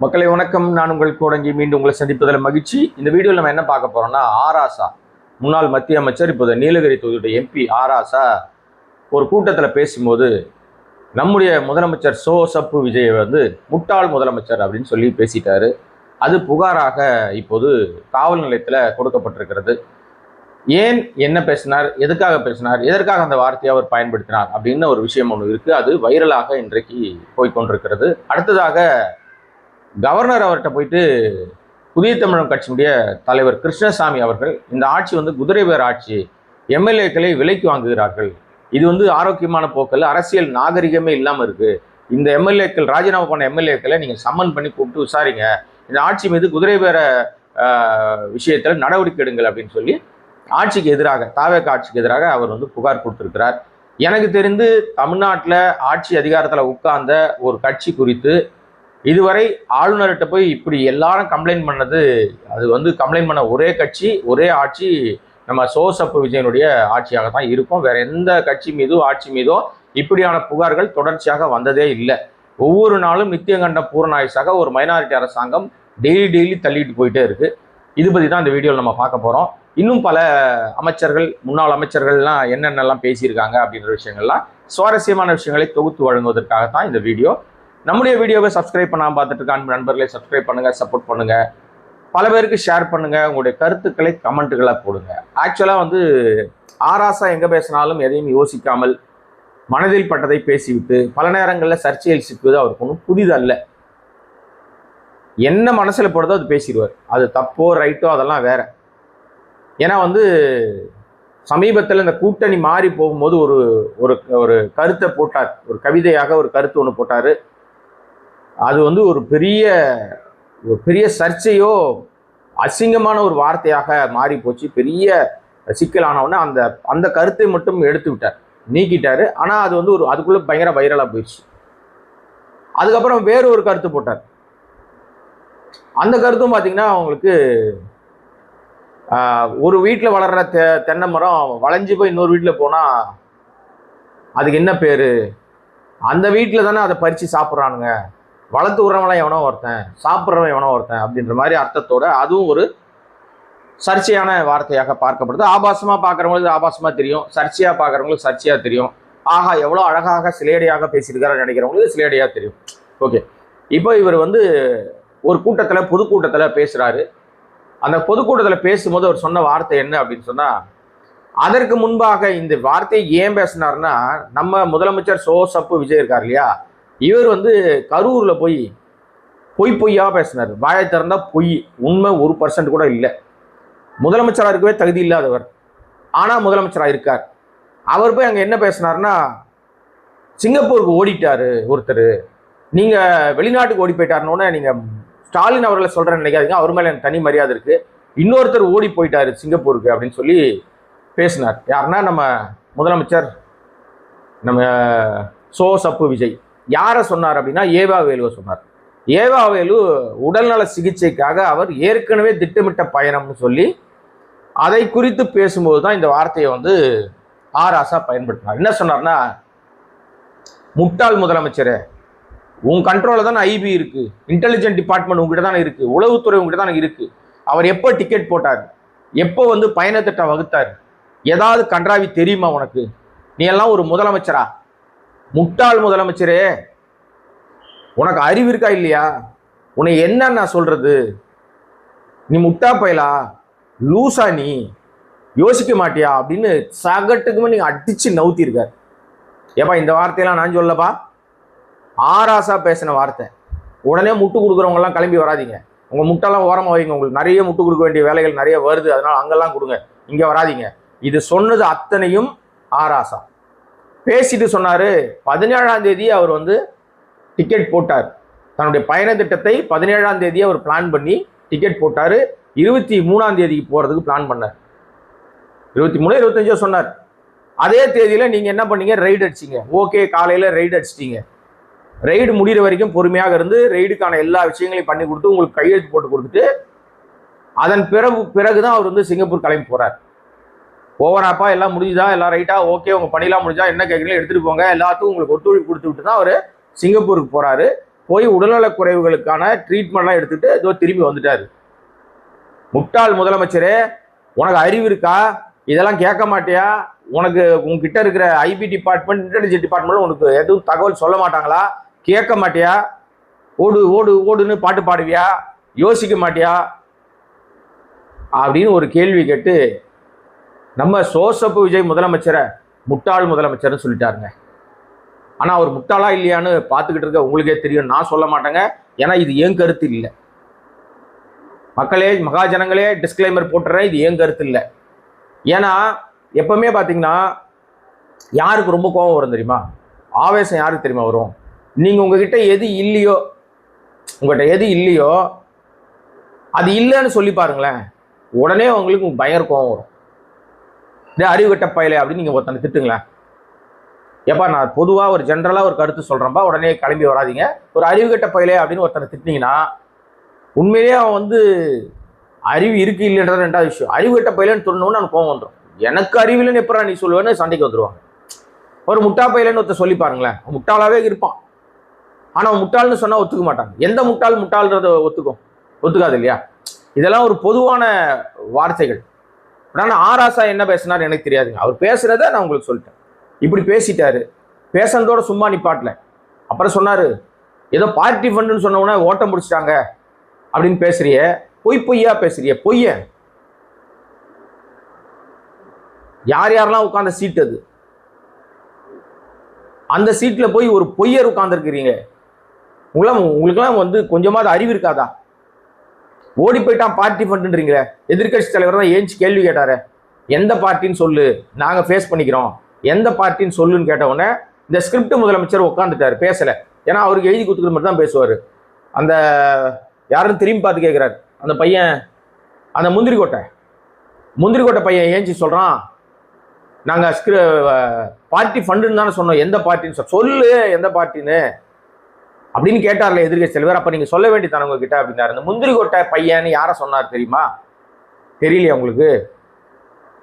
மக்களை வணக்கம். நான் உங்கள் கோடங்கி மீண்டும் உங்களை சந்திப்பதில் மகிழ்ச்சி. இந்த வீடியோவில் நம்ம என்ன பார்க்க போறோம்னா, ஆராசா முன்னாள் மத்திய அமைச்சர், இப்போது நீலகிரி தொகுதியுடைய எம்பி ஆராசா ஒரு கூட்டத்தில் பேசும்போது நம்முடைய முதலமைச்சர் சப்பு விஜய் முட்டாள் முதலமைச்சர் அப்படின்னு சொல்லி பேசிட்டாரு. அது புகாராக இப்போது காவல் நிலையத்தில் கொடுக்கப்பட்டிருக்கிறது. ஏன் என்ன பேசினார், எதுக்காக பேசினார், எதற்காக அந்த வார்த்தையை அவர் பயன்படுத்தினார் அப்படின்னு ஒரு விஷயம் ஒன்று இருக்குது. அது வைரலாக இன்றைக்கு போய்கொண்டிருக்கிறது. அடுத்ததாக கவர்னர் அவர்கிட்ட போயிட்டு புதிய தமிழகம் கட்சியினுடைய தலைவர் கிருஷ்ணசாமி அவர்கள், இந்த ஆட்சி குதிரை பேர் ஆட்சி, எம்எல்ஏக்களை விலைக்கு வாங்குகிறார்கள், இது ஆரோக்கியமான போக்கில் அரசியல் நாகரிகமே இல்லாமல் இருக்கு, இந்த எம்எல்ஏக்கள் ராஜினாமா பண்ண எம்எல்ஏக்களை நீங்கள் சம்மன் பண்ணி கூப்பிட்டு விசாரிங்க, இந்த ஆட்சி மீது குதிரை பேர விஷயத்தில் நடவடிக்கை எடுங்கள் அப்படின்னு சொல்லி ஆட்சிக்கு எதிராக, தாவேக ஆட்சிக்கு எதிராக அவர் புகார் கொடுத்திருக்கிறார். எனக்கு தெரிந்து தமிழ்நாட்டில் ஆட்சி அதிகாரத்தில் உட்கார்ந்த ஒரு கட்சி குறித்து இதுவரை ஆளுநர்கிட்ட போய் இப்படி எல்லாரும் கம்ப்ளைண்ட் பண்ணது, அது கம்ப்ளைண்ட் பண்ண ஒரே கட்சி, ஒரே ஆட்சி நம்ம சப்பு விஜயனுடைய ஆட்சியாக தான் இருக்கும். வேற எந்த கட்சி மீதோ ஆட்சி மீதோ இப்படியான புகார்கள் தொடர்ச்சியாக வந்ததே இல்லை. ஒவ்வொரு நாளும் நித்தியகண்ட பூர்ணாயுசாக ஒரு மைனாரிட்டி அரசாங்கம் டெய்லி தள்ளிட்டு போயிட்டே இருக்கு. இது பற்றி தான் இந்த வீடியோவில் நம்ம பார்க்க போகிறோம். இன்னும் பல அமைச்சர்கள், முன்னாள் அமைச்சர்கள்லாம் என்னென்னலாம் பேசியிருக்காங்க அப்படின்ற விஷயங்கள்லாம், சுவாரஸ்யமான விஷயங்களை தொகுத்து வழங்குவதற்காகத்தான் இந்த வீடியோ. நம்முடைய வீடியோவை சப்ஸ்கிரைப் பண்ணாமல் பார்த்துட்டு இருக்க நண்பர்களை சப்ஸ்கிரைப் பண்ணுங்கள், சப்போர்ட் பண்ணுங்கள், பல பேருக்கு ஷேர் பண்ணுங்கள், உங்களுடைய கருத்துக்களை கமெண்ட்டுகளாக போடுங்க. ஆக்சுவலாக ஆராசா எங்கே பேசினாலும் எதையும் யோசிக்காமல் மனதில் பட்டதை பேசிவிட்டு பல நேரங்களில் சர்ச்சையில் சிக்குவது அவருக்கு ஒன்றும் புதிதல்ல. என்ன மனசில் போடுறதோ அது பேசிடுவார். அது தப்போ ரைட்டோ அதெல்லாம் வேற. ஏன்னா சமீபத்தில் இந்த கூட்டணி மாறி போகும்போது ஒரு ஒரு கருத்தை போட்டார், ஒரு கவிதையாக ஒரு கருத்து ஒன்று போட்டார். அது ஒரு பெரிய சர்ச்சையோ அசிங்கமான ஒரு வார்த்தையாக மாறி போச்சு. பெரிய சிக்கலானவுடனே அந்த கருத்தை மட்டும் எடுத்து விட்டார், நீக்கிட்டாரு. ஆனால் அது அதுக்குள்ள பயங்கர வைரலாக போயிடுச்சு. அதுக்கப்புறம் வேறு ஒரு கருத்து போட்டார். அந்த கருத்தும் பார்த்தீங்கன்னா அவங்களுக்கு ஒரு வீட்டில் வளர்ற தென்னை மரம் வளைஞ்சு போய் இன்னொரு வீட்டில் போனால் அதுக்கு என்ன பேர், அந்த வீட்டில் தானே அதை பறித்து சாப்பிட்றானுங்க, வளர்த்து விட்றவங்களாம் எவனோ ஒருத்தன், சாப்பிட்றவன் எவனோ ஒருத்தன் அப்படின்ற மாதிரி அர்த்தத்தோட அதுவும் ஒரு சர்ச்சையான வார்த்தையாக பார்க்கப்படுது. ஆபாசமாக பார்க்குறவங்களுக்கு ஆபாசமாக தெரியும், சர்ச்சையாக பார்க்குறவங்களுக்கு சர்ச்சையாக தெரியும். ஆஹா எவ்வளோ அழகாக சிலேடையாக பேசியிருக்காரு நினைக்கிறவங்களுக்கு சிலேடையாக தெரியும். ஓகே, இப்போ இவர் ஒரு கூட்டத்தில், பொதுக்கூட்டத்தில் பேசுகிறாரு. அந்த பொதுக்கூட்டத்தில் பேசும்போது அவர் சொன்ன வார்த்தை என்ன அப்படின்னு சொன்னால், அதற்கு முன்பாக இந்த வார்த்தையை ஏன் பேசினார்னா, நம்ம முதலமைச்சர் சப்பு விஜய் இருக்கார் இல்லையா, இவர் கரூரில் போய் பொய்யா பேசினார். வாயை திறந்தா பொய், உண்மை 1% கூட இல்லை. முதலமைச்சராக இருக்கவே தகுதி இல்லாதவர், ஆனால் முதலமைச்சராக இருக்கார். அவர் போய் அங்கே என்ன பேசினார்னா, சிங்கப்பூருக்கு ஓடிட்டாரு ஒருத்தர், நீங்கள் வெளிநாட்டுக்கு ஓடி போயிட்டாருன்னொன்னே நீங்கள் ஸ்டாலின் அவர்களை சொல்கிறேன்னு நினைக்காதீங்க, அவர் மேலே எனக்கு தனி மரியாதை இருக்குது, இன்னொருத்தர் ஓடி போயிட்டாரு சிங்கப்பூருக்கு அப்படின்னு சொல்லி பேசினார். யாருன்னா நம்ம முதலமைச்சர், நம்ம சப்பு விஜய். யாரை சொன்னார் அப்படின்னா ஏவா வேலுவை சொன்னார். ஏவா வேலு உடல்நல சிகிச்சைக்காக அவர் ஏற்கனவே திட்டமிட்ட பயணம்னு சொல்லி அதை குறித்து பேசும்போது தான் இந்த வார்த்தையை ஆராசா பயன்படுத்தினார். என்ன சொன்னார்னா, முட்டாள் முதலமைச்சரே, உன் கண்ட்ரோலில் தானே ஐபி இருக்கு, இன்டெலிஜென்ட் டிபார்ட்மெண்ட் உங்ககிட்ட தானே இருக்கு, உளவுத்துறை உங்ககிட்ட தானே இருக்கு, அவர் எப்போ டிக்கெட் போட்டார், எப்போ பயணத்திட்டம் வகுத்தார், ஏதாவது கன்றாவி தெரியுமா உனக்கு, நீ எல்லாம் ஒரு முதலமைச்சரா? முட்டாள் முதலமைச்சரே, உனக்கு அறிவு இருக்கா இல்லையா, உன்னை என்ன நான் சொல்றது, நீ முட்டா பயலா, லூசா, நீ யோசிக்க மாட்டியா அப்படின்னு சகட்டுக்குமே நீங்க அடிச்சு நவுத்திருக்கார். ஏப்பா இந்த வார்த்தையெல்லாம் நான் சொல்லப்பா, ஆராசா பேசின வார்த்தை. உடனே முட்டு கொடுக்குறவங்கலாம் கிளம்பி வராதிங்க, உங்க முட்டெல்லாம் ஓரமாக வைங்க, உங்களுக்கு நிறைய முட்டு கொடுக்க வேண்டிய வேலைகள் நிறைய வருது, அதனால அங்கெல்லாம் கொடுங்க, இங்கே வராதிங்க. இது சொன்னது அத்தனையும் ஆராசா. பேசிட்டு சொன்னாரு, 17ஆம் தேதி அவர் டிக்கெட் போட்டார், தன்னுடைய பயண திட்டத்தை 17ஆம் தேதி அவர் பிளான் பண்ணி டிக்கெட் போட்டார். 23ஆம் தேதிக்கு போகிறதுக்கு பிளான் பண்ணார். 23, 25 சொன்னார். அதே தேதியில் நீங்கள் என்ன பண்ணீங்க, ரைடு அடிச்சிங்க. ஓகே, காலையில் ரைடு அடிச்சிட்டீங்க. ரைடு முடிகிற வரைக்கும் பொறுமையாக இருந்து ரைடுக்கான எல்லா விஷயங்களையும் பண்ணி கொடுத்து உங்களுக்கு கையெழுத்து போட்டு கொடுத்துட்டு அதன் பிறகுதான் அவர் சிங்கப்பூர் கிளம்பி போகிறார். ஓவராப்பா எல்லாம் முடிஞ்சுதா, எல்லாம் ரைட்டா, ஓகே, உங்கள் பணியெல்லாம் முடிஞ்சா என்ன கேட்குறீங்களோ எடுத்துகிட்டு போங்க, எல்லாத்துக்கும் உங்களுக்கு ஒத்துழைப்பு கொடுத்து விட்டு தான் அவர் சிங்கப்பூருக்கு போகிறாரு. போய் உடல்நலக் குறைவுகளுக்கான ட்ரீட்மெண்ட்லாம் எடுத்துட்டு ஏதோ திரும்பி வந்துட்டாரு. முட்டாள் முதலமைச்சரே, உனக்கு அறிவு இருக்கா? இதெல்லாம் கேட்க மாட்டியா? உனக்கு உங்ககிட்ட இருக்கிற ஐபி டிபார்ட்மெண்ட், இன்டெலிஜென்ஸ் டிபார்ட்மெண்ட் உனக்கு எதுவும் தகவல் சொல்ல மாட்டாங்களா? கேட்க மாட்டியா? ஓடு ஓடு ஓடுன்னு பாட்டு பாடுவியா? யோசிக்க மாட்டியா அப்படின்னு ஒரு கேள்வி கேட்டு நம்ம சோசப்பு விஜய் முதலமைச்சரை முட்டாள் முதலமைச்சர்னு சொல்லிட்டாருங்க. ஆனால் அவர் முட்டாளா இல்லையான்னு பார்த்துக்கிட்டு இருக்க உங்களுக்கே தெரியும். நான் சொல்ல மாட்டேங்க, ஏன்னா இது என் கருத்து இல்லை. மக்களே, மகாஜனங்களே, டிஸ்கிளைமர் போட்டுறேன், இது என் கருத்து இல்லை. ஏன்னா எப்பவுமே பார்த்தீங்கன்னா யாருக்கு ரொம்ப கோபம் வரும் தெரியுமா? ஆவேசம் யாருக்கு தெரியுமா வரும்? நீங்கள் உங்ககிட்ட எது இல்லையோ, உங்கள்கிட்ட எது இல்லையோ அது இல்லைன்னு சொல்லி பாருங்களேன், உடனே உங்களுக்கு பயங்கர கோபம் வரும். அறிவு கட்ட பயலே அப்படின்னு நீங்கள் ஒருத்தனை திட்டுங்களேன். ஏப்பா, நான் பொதுவாக ஒரு ஜென்ரலாக ஒரு கருத்து சொல்கிறேன்ப்பா, உடனே கிளம்பி வராதிங்க. ஒரு அறிவு கட்ட பயலே அப்படின்னு ஒருத்தனை திட்டினீங்கன்னா உண்மையிலேயே அவன் அறிவு இருக்கு இல்லைன்றது ரெண்டாவது விஷயம். அறிவு கட்ட பயலேன்னு சொன்னோன்னு அவனுக்கு கோவம் வந்துடும். எனக்கு அறிவில்லைன்னு எப்படா நீ சொல்லுவேன்னு சண்டைக்கு வந்துடுவாங்க. ஒரு முட்டா பையலன்னு ஒருத்தர் சொல்லி பாருங்களேன், முட்டாளாவே இருப்பான். ஆனால் அவன் முட்டாள்னு சொன்னால் ஒத்துக்க மாட்டாங்க. எந்த முட்டாள்ன்றத ஒத்துக்காது இல்லையா? இதெல்லாம் ஒரு பொதுவான வார்த்தைகள். ஆனால் ஆராசா என்ன பேசினார் எனக்கு தெரியாதுங்க. அவர் பேசுறத நான் உங்களுக்கு சொல்லிட்டேன். இப்படி பேசிட்டாரு, பேசுறதோட சும்மா நிப்பாட்டல. அப்புறம் சொன்னாரு, ஏதோ பார்ட்டி ஃபண்டுன்னு சொன்னோன்னா ஓட்டம் முடிச்சிட்டாங்க அப்படின்னு பேசுறிய, பொய்யா பேசுறிய, பொய்ய. யார் யாரெல்லாம் உட்கார்ந்த சீட் அது? அந்த சீட்ல போய் ஒரு பொய்யர் உட்கார்ந்துருக்கிறீங்க. உங்களுக்கெல்லாம் கொஞ்சமாவது அறிவு இருக்காதா? ஓடி போயிட்டான் பார்ட்டி ஃபண்டுன்றீங்களே. எதிர்கட்சி தலைவர் தான் ஏஞ்சி கேள்வி கேட்டாரு, எந்த பார்ட்டின்னு சொல்லு, நாங்க ஃபேஸ் பண்ணிக்கிறோம், எந்த பார்ட்டின்னு சொல்லுன்னு கேட்ட உடனே இந்த ஸ்கிரிப்ட் முதலமைச்சர் உட்காந்துட்டாரு, பேசல. ஏன்னா அவருக்கு எழுதி கொடுத்துக்கிற மாதிரி தான் பேசுவார். அந்த யாரும் திரும்பி பார்த்து கேட்குறாரு, அந்த பையன், அந்த முந்திரிக்கோட்டை பையன் ஏஞ்சி சொல்கிறான், நாங்கள் பார்ட்டி ஃபண்டுன்னு தானே சொன்னோம், எந்த பார்ட்டின்னு சொல்லு, எந்த பார்ட்டின்னு அப்படின்னு கேட்டார்ல எதிர்கட்சி தலைவர். அப்போ நீங்கள் சொல்ல வேண்டியதானே உங்ககிட்ட அப்படின்னாரு. இந்த முந்திரிக்கோட்டை பையன்னு யாரை சொன்னார் தெரியுமா? தெரியலையா உங்களுக்கு?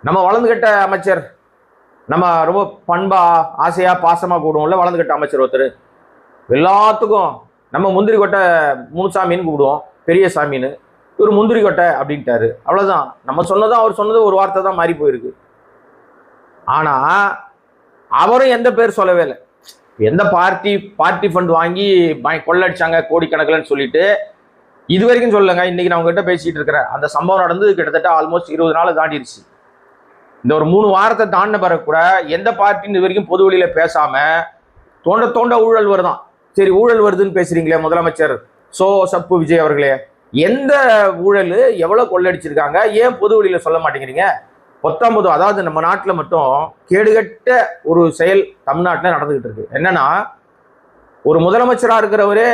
நம்ம வளர்ந்துகிட்ட அமைச்சர், நம்ம ரொம்ப பண்பா ஆசையா பாசமா கூடுவோம்ல, வளர்ந்துகிட்ட அமைச்சர் ஒருத்தர், எல்லாத்துக்கும் நம்ம முந்திரிக்கோட்டை முனுசாமின்னு கூப்பிடுவோம், பெரிய சாமின்னு. இவர் முந்திரிக்கோட்டை அப்படின்ட்டாரு. அவ்வளோதான். நம்ம சொன்னதும் அவர் சொன்னது ஒரு வார்த்தை தான் மாறி போயிருக்கு. ஆனா அவரும் எந்த பேர் சொல்லவே இல்லை. எந்த பார்ட்டி ஃபண்ட் வாங்கி கொள்ளடிச்சாங்க கோடிக்கணக்கில்னு சொல்லிட்டு இது வரைக்கும் சொல்லுங்க. இன்னைக்கு நான் உங்ககிட்ட பேசிட்டு இருக்கிறேன், அந்த சம்பவம் நடந்து கிட்டத்தட்ட ஆல்மோஸ்ட் 20 நாள் தாண்டிடுச்சு. இந்த ஒரு 3 வாரத்தை தாண்டின பிறகு கூட எந்த பார்ட்டின்னு இது வரைக்கும் பொது வெளியில பேசாம தோண்ட ஊழல் வருதான். சரி, ஊழல் வருதுன்னு பேசுறீங்களே முதலமைச்சர் சோசப்பு விஜய் அவர்களே, எந்த ஊழல் எவ்வளவு கொள்ளடிச்சிருக்காங்க, ஏன் பொது வெளியில சொல்ல மாட்டேங்கிறீங்க? 19, அதாவது நம்ம நாட்டில் மட்டும் கேடுகட்ட ஒரு செயல் தமிழ்நாட்டில் நடந்துகிட்டு இருக்கு. என்னன்னா, ஒரு முதலமைச்சரா இருக்கிறவரே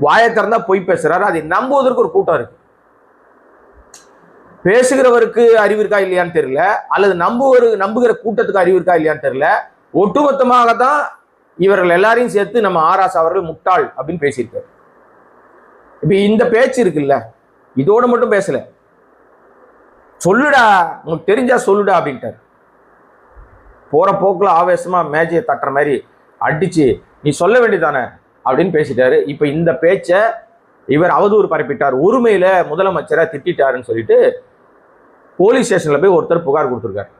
வாயை திறந்தா பொய் பேசுறாரு, அதை நம்புவதற்கு ஒரு கூட்டம் இருக்கு. பேசுகிறவருக்கு அறிவு இருக்கா இல்லையான்னு தெரியல, அல்லது நம்புகிற கூட்டத்துக்கு அறிவு இருக்கா இல்லையான்னு தெரியல. ஒட்டுமொத்தமாகத்தான் இவர்கள் எல்லாரையும் சேர்த்து நம்ம ஆராசா அவர்கள் முட்டாள் அப்படின்னு பேசியிருக்காரு. இப்ப இந்த பேச்சு இருக்குல்ல, இதோட மட்டும் பேசல, சொல்லுடா, உனக்கு தெரிஞ்சா சொல்லுடா அப்படின்ட்டார். போற போக்குல ஆவேசமா மேஜையை தட்டுற மாதிரி அடிச்சு நீ சொல்ல வேண்டியதானே அப்படின்னு பேசிட்டாரு. இப்ப இந்த பேச்சை இவர் அவதூறு பரப்பிட்டார், உரிமையில முதலமைச்சரை திட்டாருன்னு சொல்லிட்டு போலீஸ் ஸ்டேஷன்ல போய் ஒருத்தர் புகார் கொடுத்துருக்காரு.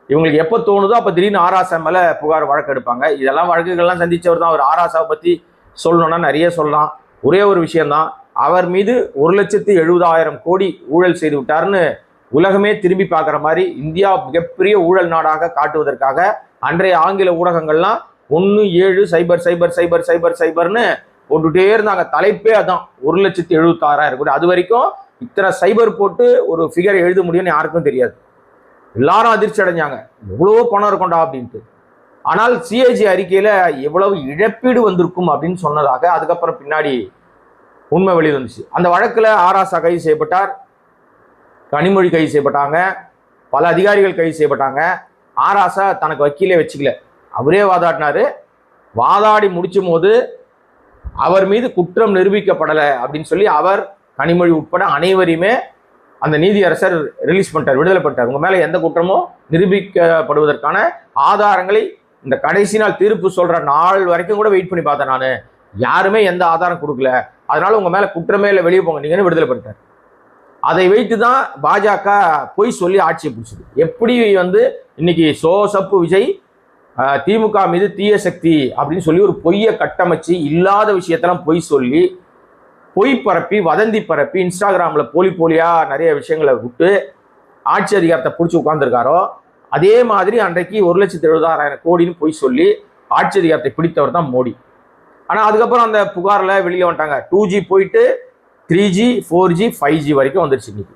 இவங்களுக்கு எப்போ தோணுதோ அப்போ திடீர்னு ஆராசா மேல புகார் வழக்கு எடுப்பாங்க. இதெல்லாம் வழக்குகள்லாம் சந்திச்சவர் தான். அவர் ஆராசாவை பத்தி சொல்லணும்னா நிறைய சொல்லலாம். ஒரே ஒரு விஷயம்தான், அவர் மீது 1,70,70,000 கோடி ஊழல் செய்து விட்டார்னு உலகமே திரும்பி பார்க்குற மாதிரி இந்தியா மிகப்பெரிய ஊழல் நாடாக காட்டுவதற்காக அன்றைய ஆங்கில ஊடகங்கள்லாம் 170000000000ன்னு போட்டுட்டே இருந்தாங்க. தலைப்பே அதான், 1,76,000 கோடி. அது வரைக்கும் இத்தனை சைபர் போட்டு ஒரு ஃபிகர் எழுத முடியும்னு யாருக்கும் தெரியாது. எல்லாரும் அதிர்ச்சி அடைஞ்சாங்க, எவ்வளவோ பணம் இருக்கும்டா அப்படின்ட்டு. ஆனால் சிஏஜி அறிக்கையில எவ்வளவு இழப்பீடு வந்திருக்கும் அப்படின்னு சொன்னதாக அதுக்கப்புறம் பின்னாடி உண்மை வெளியே வந்துச்சு. அந்த வழக்குல ஆராசா கைது செய்யப்பட்டார், கனிமொழி கைது செய்யப்பட்டாங்க, பல அதிகாரிகள் கைது செய்யப்பட்டாங்க. ஆராசா தனக்கு வக்கீலே வச்சுக்கல, அவரே வாதாடினாரு. வாதாடி முடிச்சும் போது அவர் மீது குற்றம் நிரூபிக்கப்படலை அப்படின்னு சொல்லி அவர், கனிமொழி உட்பட அனைவரையுமே அந்த நீதியரசர் ரிலீஸ் பண்ணிட்டார், விடுதலை பண்ணிட்டார். உங்க மேல எந்த குற்றமும் நிரூபிக்கப்படுவதற்கான ஆதாரங்களை இந்த கடைசி நாள் தீர்ப்பு சொல்ற நாள் வரைக்கும் கூட வெயிட் பண்ணி பார்த்தேன் நான். யாருமே எந்த ஆதாரம் கொடுக்கல, அதனால உங்க மேல குற்றமே இல்லை, வெளியே போங்க நீங்கன்னு விடுதலை பண்ணிட்டார். அதை வைத்து தான் பாஜக பொய் சொல்லி ஆட்சியை பிடிச்சது. எப்படி வந்து இன்னைக்கு சப்பு விஜய் திமுக மீது தீய சக்தி அப்படின்னு சொல்லி ஒரு பொய்யை கட்டமைச்சு இல்லாத விஷயத்தெல்லாம் பொய் சொல்லி பொய் பரப்பி வதந்தி பரப்பி இன்ஸ்டாகிராமில் போலியா நிறைய விஷயங்களை விட்டு ஆட்சி அதிகாரத்தை பிடிச்சி உட்கார்ந்துருக்காரோ, அதே மாதிரி அன்றைக்கு 1,76,000 கோடின்னு பொய் சொல்லி ஆட்சி அதிகாரத்தை பிடித்தவர் தான் மோடி. ஆனால் அதுக்கப்புறம் அந்த புகாரில் வெளியில் வந்துட்டாங்க. 2G போயிட்டு 3G 4G 5G வரைக்கும் வந்துருச்சு இன்னைக்கு.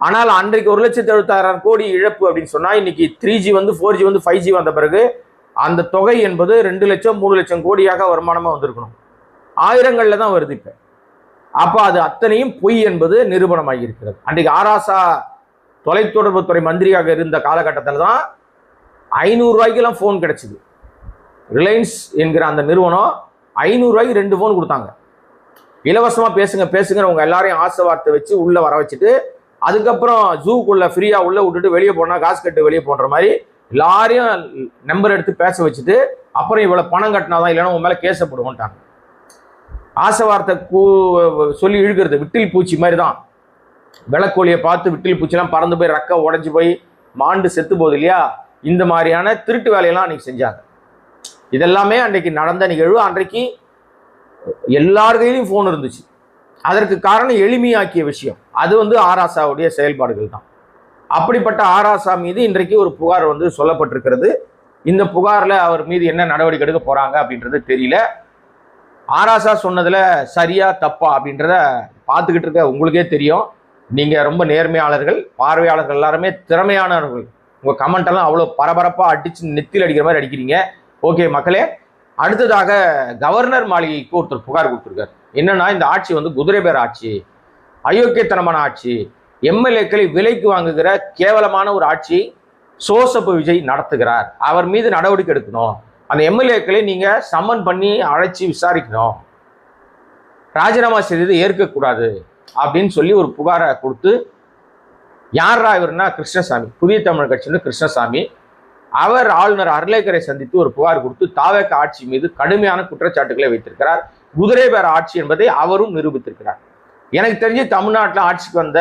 ஆனால் அன்றைக்கு 1,76,000 கோடி இழப்பு அப்படின்னு சொன்னா, இன்னைக்கு 3G வந்து 4G வந்து 5G வந்த பிறகு அந்த தொகை என்பது 2 லட்சம் 3 லட்சம் கோடியாக வருமானமா வந்திருக்கணும். ஆயிரங்கள்ல தான் வருது இப்ப. அப்ப அது அத்தனையும் பொய் என்பது நிரூபணமாகி இருக்கிறது. அன்றைக்கு ஆராசா தொலைத்தொடர்புத்துறை மந்திரியாக இருந்த காலகட்டத்தில் தான் 500 ரூபாய்க்கெல்லாம் போன் கிடைச்சிது. ரிலையன்ஸ் என்கிற அந்த நிறுவனம் 500 ரூபாய்க்கு 2 போன் கொடுத்தாங்க. இலவசமா பேசுங்க உங்க எல்லாரையும் ஆசை வார்த்தை வச்சு உள்ள வர வச்சுட்டு, அதுக்கப்புறம் ஜூக்குள்ள ஃப்ரீயா உள்ள விட்டுட்டு வெளியே போனா காசு கட்டு வெளியே போன்ற மாதிரி எல்லாரையும் நம்பர் எடுத்து பேச வச்சுட்டு, அப்புறம் இவ்வளவு பணம் கட்டினாதான் இல்லைன்னா உன் மேல கேசப்படுவோம்ட்டாங்க. ஆசை வார்த்தை சொல்லி இழுக்கிறது விட்டில் பூச்சி மாதிரி தான். விளக்கோலியை பார்த்து விட்டில் பூச்சிலாம் பறந்து போய் ரக்க உடஞ்சி போய் மாண்டு செத்து போகுது இல்லையா, இந்த மாதிரியான திருட்டு வேலையெல்லாம் அன்னைக்கு செஞ்சாங்க. இதெல்லாமே அன்றைக்கு நடந்த நிகழ்வு. அன்றைக்கு எல்லார் கையிலையும் போன் இருந்துச்சு. அதற்கு காரணம் எளிமையாக்கிய விஷயம். அது வந்து ஆராசாவுடைய செயல்பாடுகள் தான். அப்படிப்பட்ட ஆராசா மீது இன்றைக்கு ஒரு புகார் வந்து சொல்லப்பட்டிருக்கிறது. இந்த புகார்ல அவர் மீது என்ன நடவடிக்கை எடுக்க போறாங்க அப்படின்றது தெரியல. ஆராசா சொன்னதுல சரியா தப்பா அப்படின்றத பார்த்துக்கிட்டு இருக்க உங்களுக்கே தெரியும். நீங்க ரொம்ப நேர்மையாளர்கள், பார்வையாளர்கள் எல்லாருமே திறமையானவர்கள். உங்க கமெண்ட் எல்லாம் அவ்வளவு பரபரப்பா அடிச்சு நெத்தியில் அடிக்கிற மாதிரி அடிக்கிறீங்க. ஓகே மக்களே, அடுத்ததாக கவர்னர் மாளிகைக்கு ஒருத்தர் புகார் கொடுத்துருக்காரு. என்னன்னா, இந்த ஆட்சி வந்து குதிரை பேர் ஆட்சி, அயோக்கியத்தனமான ஆட்சி, எம்எல்ஏக்களை விலைக்கு வாங்குகிற கேவலமான ஒரு ஆட்சி சோசப்பு விஜய் நடத்துகிறார். அவர் மீது நடவடிக்கை எடுக்கணும். அந்த எம்எல்ஏக்களை நீங்க சம்மன் பண்ணி அழைச்சி விசாரிக்கணும். ராஜினாமா செய்தது ஏற்கக்கூடாது அப்படின்னு சொல்லி ஒரு புகாரை கொடுத்து, யாரா இவர்னா கிருஷ்ணசாமி, புதிய தமிழ் கட்சியில கிருஷ்ணசாமி, அவர் ஆளுநர் அர்லேக்கரை சந்தித்து ஒரு புகார் கொடுத்து தாவேக ஆட்சி மீது கடுமையான குற்றச்சாட்டுகளை வைத்திருக்கிறார். குதிரை பேர ஆட்சி என்பதை அவரும் நிரூபித்திருக்கிறார். எனக்கு தெரிஞ்சு தமிழ்நாட்டில் ஆட்சிக்கு வந்த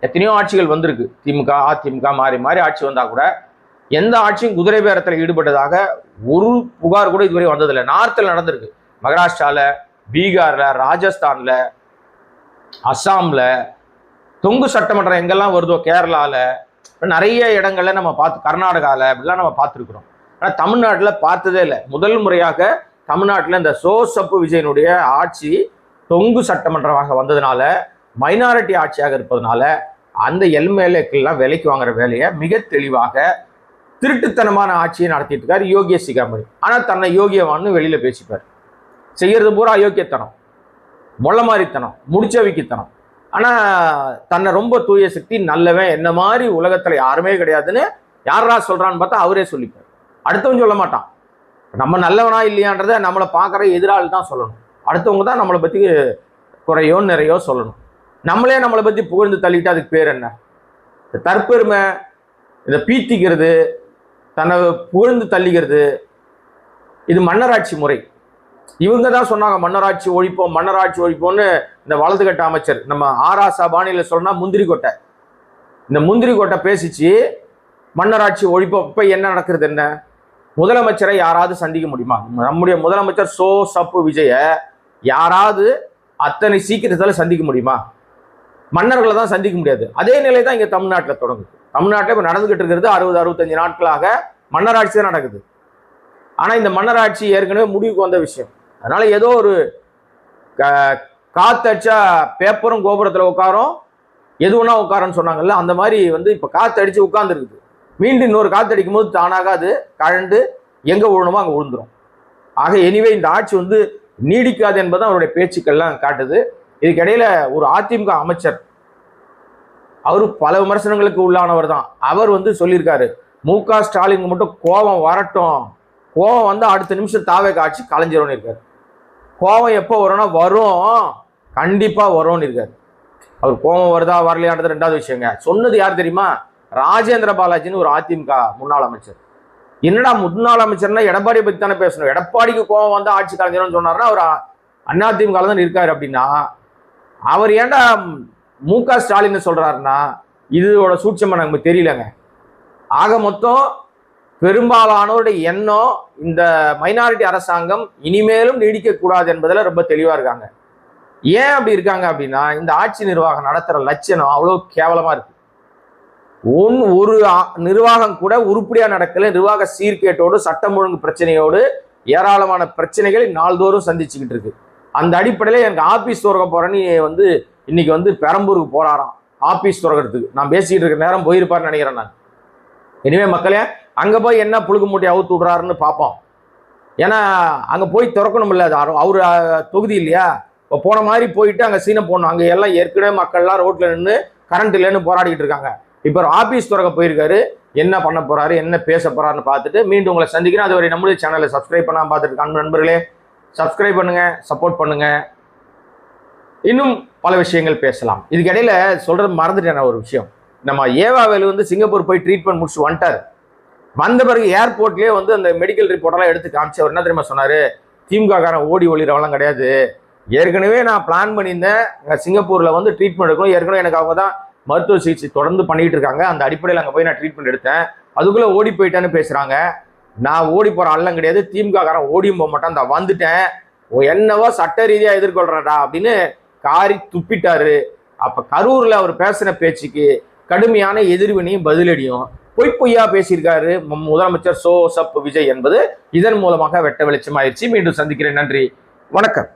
எத்தனையோ ஆட்சிகள் வந்திருக்கு. திமுக அதிமுக மாறி மாறி ஆட்சி வந்தா கூட எந்த ஆட்சியும் குதிரை பேரத்தில் ஈடுபட்டதாக ஒரு புகார் கூட இதுவரை வந்ததில்லை. நார்த்தில் நடந்திருக்கு. மகாராஷ்டிரால, பீகார்ல, ராஜஸ்தான்ல, அஸ்ஸாம்ல, தொங்கு சட்டமன்றம் எங்கெல்லாம் வருதோ, கேரளால, நிறைய இடங்கள்ல நம்ம பார்த்து, கர்நாடகாவில் இப்படிலாம் நம்ம பார்த்துருக்குறோம். ஆனால் தமிழ்நாட்டில் பார்த்ததே இல்லை. முதல் முறையாக தமிழ்நாட்டில் இந்த சப்பு விஜயனுடைய ஆட்சி தொங்கு சட்டமன்றமாக வந்ததுனால, மைனாரிட்டி ஆட்சியாக இருப்பதனால, அந்த எம்எல்ஏக்கள்லாம் விலைக்கு வாங்குற வேலையை மிக தெளிவாக திருட்டுத்தனமான ஆட்சியை நடத்திட்டு இருக்காரு யோகி சிகாமணி. ஆனால் தன்னை யோகியவான்னு வெளியில பேசிப்பார். செய்யறது பூரா அயோக்கியத்தனம், மொள்ளமாரித்தனம், முடிச்சவிக்கித்தனம். ஆனா தன்னை ரொம்ப தூய சக்தி, நல்லவன், என்ன மாதிரி உலகத்துல யாருமே கிடையாதுன்னு யாரா சொல்றான்னு பார்த்தா அவரே சொல்லிப்பார். அடுத்தவன் சொல்ல மாட்டான். நம்ம நல்லவனா இல்லையான்றத நம்மளை பார்க்குற எதிராளி தான் சொல்லணும். அடுத்தவங்க தான் நம்மளை பத்தி குறையோ நிறையோ சொல்லணும். நம்மளே நம்மளை பத்தி புகழ்ந்து தள்ளிட்டு அதுக்கு பேர் என்ன? தற்பெருமை, இதை பீத்திக்கிறது, தன்னை புகழ்ந்து தள்ளிக்கிறது, இது மன்னராட்சி முறை. இவங்க தான் சொன்னாங்க மன்னராட்சி ஒழிப்போம், மன்னராட்சி ஒழிப்போம்னு. இந்த வலது கட்ட அமைச்சர் நம்ம ஆராசா பாணியில சொன்னா முந்திரி கொட்டை, இந்த முந்திரி கொட்டை பேசிச்சு மன்னராட்சி ஒழிப்போம். இப்ப என்ன நடக்கிறது? என்ன முதலமைச்சரை யாராவது சந்திக்க முடியுமா? நம்முடைய முதலமைச்சர் சப்பு விஜய யாராவது அத்தனை சீக்கிரத்தால சந்திக்க முடியுமா? மன்னர்களை தான் சந்திக்க முடியாது. அதே நிலை தான் இங்க தமிழ்நாட்டில் தொடங்குது. தமிழ்நாட்டில் இப்ப நடந்துகிட்டு இருக்கிறது 60-65 நாட்களாக மன்னராட்சி தான் நடக்குது. ஆனா இந்த மன்னராட்சி ஏற்கனவே முடிவுக்கு வந்த விஷயம். அதனால ஏதோ ஒரு காத்தடிச்சா பேப்பரும் கோபுரத்துல உட்காரும், எதுவுன்னா உட்காரன்னு சொன்னாங்கல்ல, அந்த மாதிரி வந்து இப்ப காத்தடிச்சு உட்கார்ந்து இருக்குது. மீண்டும் இன்னொரு காத்தடிக்கும் போது தானாக அது கழண்டு எங்க விழணுமோ அங்க விழுந்துரும். ஆக எனிவே இந்த ஆட்சி வந்து நீடிக்காது என்பது அவருடைய பேச்சுக்கள்லாம் காட்டுது. இதுக்கிடையில ஒரு அதிமுக அமைச்சர், அவரு பல விமர்சனங்களுக்கு உள்ளானவர் தான். அவர் வந்து சொல்லியிருக்காரு, மு.க. ஸ்டாலின் மட்டும் கோபம் வரட்டும், கோபம் வந்து அடுத்த நிமிஷம் தாவேக ஆட்சி கலைஞ்சிரும்னு இருக்காரு. கோபம் எப்போ வரும்னா வரும், கண்டிப்பா வரும்னு இருக்காரு. அவர் கோபம் வருதா வரலையான்றது ரெண்டாவது விஷயங்க. சொன்னது யார் தெரியுமா? ராஜேந்திர பாலாஜின்னு ஒரு அதிமுக முன்னாள் அமைச்சர். என்னடா முன்னாள் அமைச்சர்னா எடப்பாடியை பத்தி தானே பேசணும், எடப்பாடிக்கு கோபம் வந்து ஆட்சி கலைஞர்னு சொன்னார்னா அவர் அதிமுக தான் இருக்காரு அப்படின்னா அவர் ஏன்டா மு.க. ஸ்டாலின் சொல்றாருன்னா இதோட சூட்சமா நமக்கு தெரியலங்க. ஆக மொத்தம் பெரும்பாலானோருடைய எண்ணம் இந்த மைனாரிட்டி அரசாங்கம் இனிமேலும் நீடிக்க கூடாது என்பதில் ரொம்ப தெளிவா இருக்காங்க. ஏன் அப்படி இருக்காங்க அப்படின்னா இந்த ஆட்சி நிர்வாகம் நடத்துற லட்சணம் அவ்வளோ கேவலமா இருக்கு. ஒரு நிர்வாகம் கூட உருப்படியா நடக்கல. நிர்வாக சீர்கேட்டோடு சட்டம் ஒழுங்கு பிரச்சனையோடு ஏராளமான பிரச்சனைகளை நாள்தோறும் சந்திச்சுக்கிட்டு இருக்கு. அந்த அடிப்படையில் எனக்கு ஆபீஸ் துறக்க போறேன்னு வந்து இன்னைக்கு வந்து பெரம்பூருக்கு போறாராம் ஆபீஸ் துறக்கிறதுக்கு. நான் பேசிக்கிட்டு இருக்கிற நேரம் போயிருப்பாருன்னு நினைக்கிறேன் நான். இனிமே மக்களே அங்க போய் என்ன புழுகு மூட்டை அவுத்து விடுறாருன்னு பார்ப்போம். ஏன்னா அங்க போய் திறக்கணும் இல்லை, அவரு தொகுதி இல்லையா. இப்போ போன மாதிரி போயிட்டு அங்கே சீனை போடணும். அங்கே எல்லாம் ஏற்கனவே மக்கள்லாம் ரோட்ல நின்று கரண்ட் இல்லைன்னு போராடிக்கிட்டு இருக்காங்க. இப்போ ஆபீஸ் துறக்க போயிருக்காரு. என்ன பண்ண போறாரு, என்ன பேச போறாருன்னு பார்த்துட்டு மீண்டும் உங்களை சந்திக்கிறேன். அதுவரை நம்மளுடைய சேனலை சப்ஸ்கிரைப் பண்ணாம பார்த்துட்டு நண்பர்களே சப்ஸ்கிரைப் பண்ணுங்க, சப்போர்ட் பண்ணுங்க. இன்னும் பல விஷயங்கள் பேசலாம். இதுக்கு இடையில சொல்றது மறந்துட்டேன் ஒரு விஷயம். நம்ம ஏவாவேலு வந்து சிங்கப்பூர் போய் ட்ரீட்மெண்ட் முடிச்சு வந்துட்டார். வந்த பிறகு ஏர்போர்ட்லேயே வந்து அந்த மெடிக்கல் ரிப்போர்ட்டெல்லாம் எடுத்து காமிச்சு அவர் என்ன தெரியுமா சொன்னாரு, திமுக காரன் ஓடி ஒளிரவெல்லாம் கிடையாது. ஏற்கனவே நான் பிளான் பண்ணியிருந்தேன் சிங்கப்பூர்ல வந்து ட்ரீட்மெண்ட் எடுக்கணும். ஏற்கனவே எனக்கு அவங்க தான் மருத்துவ சிகிச்சை தொடர்ந்து பண்ணிட்டு இருக்காங்க. அந்த அடிப்படையில் அங்கே போய் நான் ட்ரீட்மெண்ட் எடுத்தேன். அதுக்குள்ள ஓடி போயிட்டேன்னு பேசுறாங்க. நான் ஓடி போற ஆள்லாம் கிடையாது. திமுக காரன் ஓடியும் போக மாட்டான். அந்த வந்துட்டேன், என்னவோ சட்ட ரீதியா எதிர்கொள்றடா அப்படின்னு காரி துப்பிட்டாரு. அப்ப கரூர்ல அவர் பேசின பேச்சுக்கு கடுமையான எதிர்வினையும் பதிலடியும் பொய்யா பேசியிருக்காரு முதலமைச்சர் சோ சப் விஜய் என்பது இதன் மூலமாக வெட்ட வெளிச்சமாயிருச்சு. மீண்டும் சந்திக்கிறேன். நன்றி, வணக்கம்.